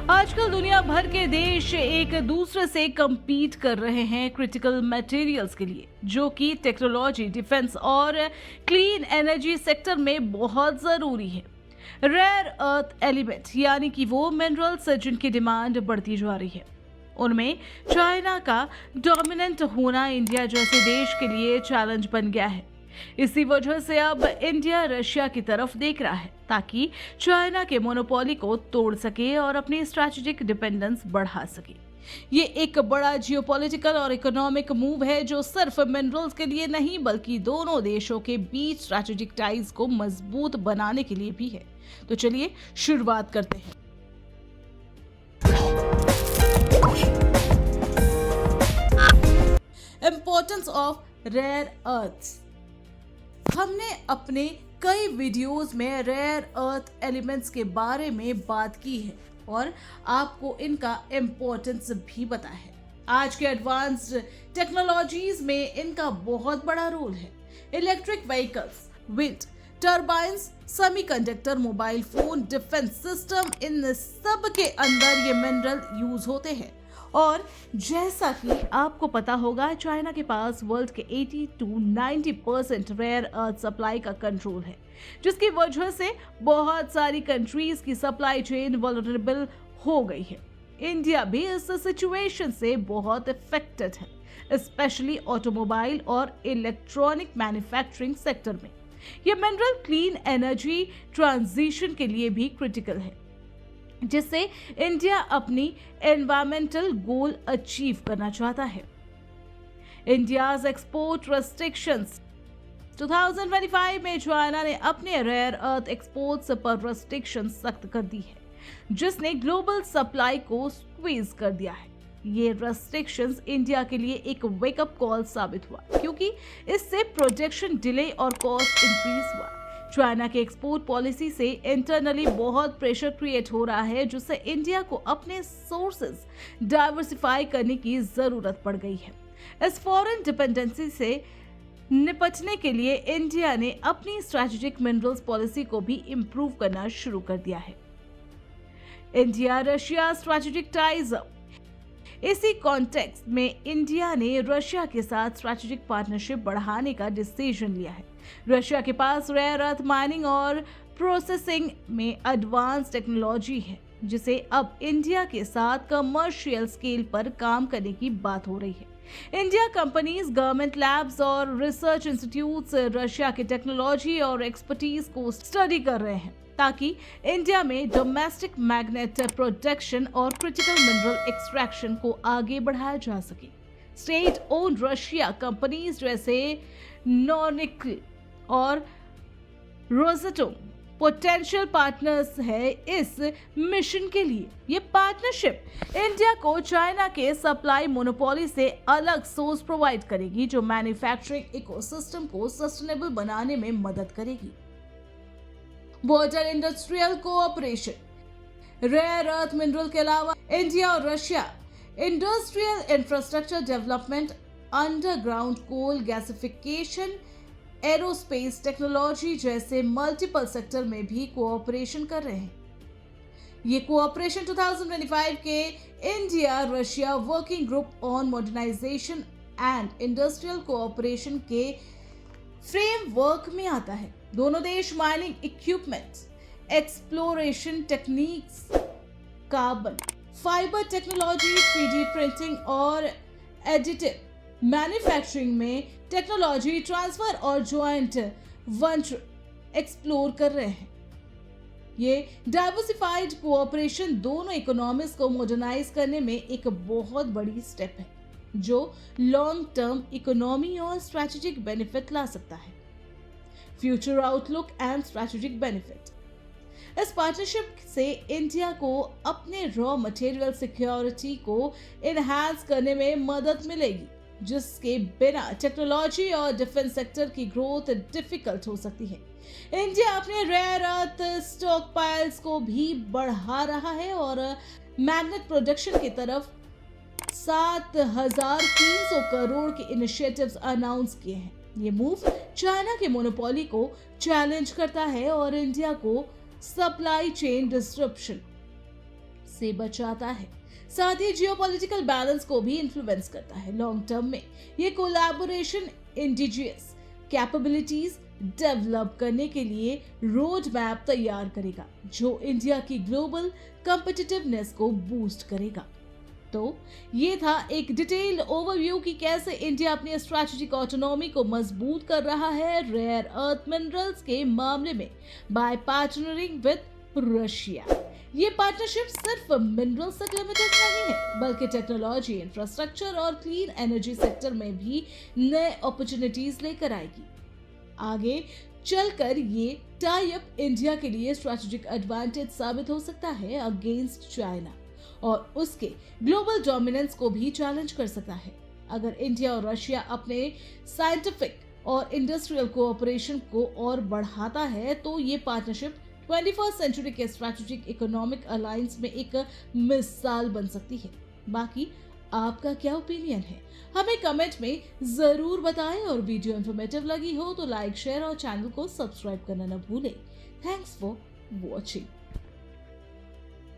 आजकल दुनिया भर के देश एक दूसरे से compete कर रहे हैं क्रिटिकल मटेरियल्स के लिए, जो कि टेक्नोलॉजी, डिफेंस और क्लीन एनर्जी सेक्टर में बहुत ज़रूरी है। रेयर अर्थ एलिमेंट यानी कि वो मिनरल्स जिनकी डिमांड बढ़ती जा रही है, उनमें चाइना का डोमिनेंट होना इंडिया जैसे देश के लिए चैलेंज बन गया है। इसी वजह से अब इंडिया रशिया की तरफ देख रहा है ताकि चाइना के मोनोपोली को तोड़ सके और अपनी स्ट्रैटेजिक डिपेंडेंस बढ़ा सके। ये एक बड़ा जियोपॉलिटिकल और इकोनॉमिक मूव है जो सिर्फ मिनरल्स के लिए नहीं बल्कि दोनों देशों के बीच स्ट्रैटेजिक टाइज को मजबूत बनाने के लिए भी है। तो चलिए शुरुआत करते हैं। Importance of rare earths. हमने अपने कई वीडियोस में रेयर अर्थ एलिमेंट्स के बारे में बात की है और आपको इनका इम्पोर्टेंस भी पता है। आज के एडवांस्ड टेक्नोलॉजीज में इनका बहुत बड़ा रोल है। Electric vehicles, wind turbines, semiconductor, mobile phone, defence system, इन सब के अंदर ये मिनरल यूज होते हैं। और जैसा कि आपको पता होगा, चाइना के पास वर्ल्ड के 80 to 90% रेयर अर्थ सप्लाई का कंट्रोल है, जिसकी वजह से बहुत सारी कंट्रीज की सप्लाई चेन वल्नरेबल हो गई है। इंडिया भी इस सिचुएशन से बहुत इफेक्टेड है, स्पेशली ऑटोमोबाइल और इलेक्ट्रॉनिक मैन्युफैक्चरिंग सेक्टर में। यह मिनरल क्लीन एनर्जी ट्रांजिशन के लिए भी क्रिटिकल है, जिससे इंडिया अपनी एनवायरमेंटल गोल अचीव करना चाहता है। India's export restrictions. 2025 में चाइना ने अपने रेयर अर्थ एक्सपोर्ट्स पर रेस्ट्रिक्शन सख्त कर दी है, जिसने ग्लोबल सप्लाई को स्क्वीज कर दिया है। ये रेस्ट्रिक्शंस इंडिया के लिए एक वेकअप कॉल साबित हुआ, क्योंकि इससे प्रोडक्शन डिले और कॉस्ट इंक्रीज हुआ। चाइना के एक्सपोर्ट पॉलिसी से इंटरनली बहुत प्रेशर क्रिएट हो रहा है, जिससे इंडिया को अपने सोर्सेज डाइवर्सिफाई करने की जरूरत पड़ गई है। इस फॉरेन डिपेंडेंसी से निपटने के लिए इंडिया ने अपनी स्ट्रैटेजिक मिनरल्स पॉलिसी को भी इंप्रूव करना शुरू कर दिया है। India Russia strategic ties up. इसी कॉन्टेक्स्ट में इंडिया ने रशिया के साथ स्ट्रैटेजिक पार्टनरशिप बढ़ाने का डिसीजन लिया है। रशिया के पास रेयर अर्थ माइनिंग और प्रोसेसिंग में एडवांस टेक्नोलॉजी है, जिसे अब इंडिया के साथ कमर्शियल स्केल पर काम करने की बात हो रही है। इंडिया कंपनीज, गवर्नमेंट लैब्स और रिसर्च इंस्टीट्यूट्स रशिया की टेक्नोलॉजी और एक्सपर्टीज को स्टडी कर रहे हैं, ताकि इंडिया में डोमेस्टिक मैग्नेट प्रोडक्शन और क्रिटिकल मिनरल एक्सट्रैक्शन को आगे बढ़ाया जा सके। स्टेट ओन्ड रशिया कंपनीज जैसे नॉर्निकल और रोसेटोम पोटेंशियल पार्टनर्स है इस मिशन के लिए। ये पार्टनरशिप इंडिया को चाइना के सप्लाई मोनोपोली से अलग सोर्स प्रोवाइड करेगी, जो मैन्युफैक्चरिंग इकोसिस्टम को सस्टेनेबल बनाने में मदद करेगी। Border industrial cooperation. Rare earth mineral के अलावा इंडिया और Russia industrial infrastructure development, underground coal gasification, aerospace technology जैसे मल्टीपल सेक्टर में भी कोऑपरेशन कर रहे हैं। ये कोऑपरेशन 2025 के India Russia working group on modernisation and industrial cooperation के फ्रेमवर्क में आता है। दोनों देश mining equipments, exploration techniques, carbon fibre technology, 3D printing और एडिटिव मैन्युफैक्चरिंग में टेक्नोलॉजी ट्रांसफर और ज्वाइंट वेंचर एक्सप्लोर कर रहे हैं। ये डाइवर्सिफाइड कोऑपरेशन दोनों इकोनॉमीज को मॉडर्नाइज करने में एक बहुत बड़ी स्टेप है, जो लॉन्ग टर्म इकोनॉमी और स्ट्रैटेजिक बेनिफिट ला सकता है। Future outlook and strategic benefit. इस पार्टनरशिप से इंडिया को अपने रॉ मटेरियल सिक्योरिटी को इनहैंस करने में मदद मिलेगी, जिसके बिना टेक्नोलॉजी और डिफेंस सेक्टर की ग्रोथ डिफिकल्ट हो सकती है। इंडिया अपने रेयर अर्थ स्टॉक पाइल्स को भी बढ़ा रहा है और मैग्नेट प्रोडक्शन की तरफ 7,300 करोड़ के इनिशिएटिव्स अनाउंस किए हैं। ये मूव चाइना के मोनोपोली को चैलेंज करता है और इंडिया को सप्लाई चेन डिस्ट्रप्शन से बचाता है, साथ ही जियोपॉलिटिकल बैलेंस को भी इन्फ्लुएंस करता है। लॉन्ग टर्म में ये कोलैबोरेशन इंडिजियस कैपेबिलिटीज डेवलप करने के लिए रोड मैप तैयार करेगा, जो इंडिया की ग्लोबल कॉम्पिटिटिवनेस को बूस्ट करेगा। तो ये था एक डिटेल्ड ओवरव्यू कि कैसे इंडिया अपनी स्ट्रैटेजिक ऑटोनॉमी को मजबूत कर रहा है रेयर अर्थ मिनरल्स के मामले में बाय पार्टनरिंग विद रशिया। ये पार्टनरशिप सिर्फ मिनरल्स तक लिमिटेड नहीं है, बल्कि टेक्नोलॉजी, इंफ्रास्ट्रक्चर और क्लीन एनर्जी सेक्टर में भी नए अपॉर्चुनिटीज लेकर आएगी। आगे चलकर ये टाई अप इंडिया के लिए स्ट्रैटेजिक एडवांटेज साबित हो सकता है अगेंस्ट चाइना और उसके ग्लोबल डोमिनेंस को भी चैलेंज कर सकता है। अगर इंडिया और रशिया अपने साइंटिफिक और इंडस्ट्रियल कोऑपरेशन को और बढ़ाता है तो ये पार्टनरशिप 21st सेंचुरी के स्ट्रैटेजिक इकोनॉमिक अलायंस में एक मिसाल बन सकती है। बाकी आपका क्या ओपिनियन है, हमें कमेंट में जरूर बताएं और वीडियो इन्फॉर्मेटिव लगी हो तो लाइक, शेयर और चैनल को सब्सक्राइब करना न भूलें। Thanks for watching.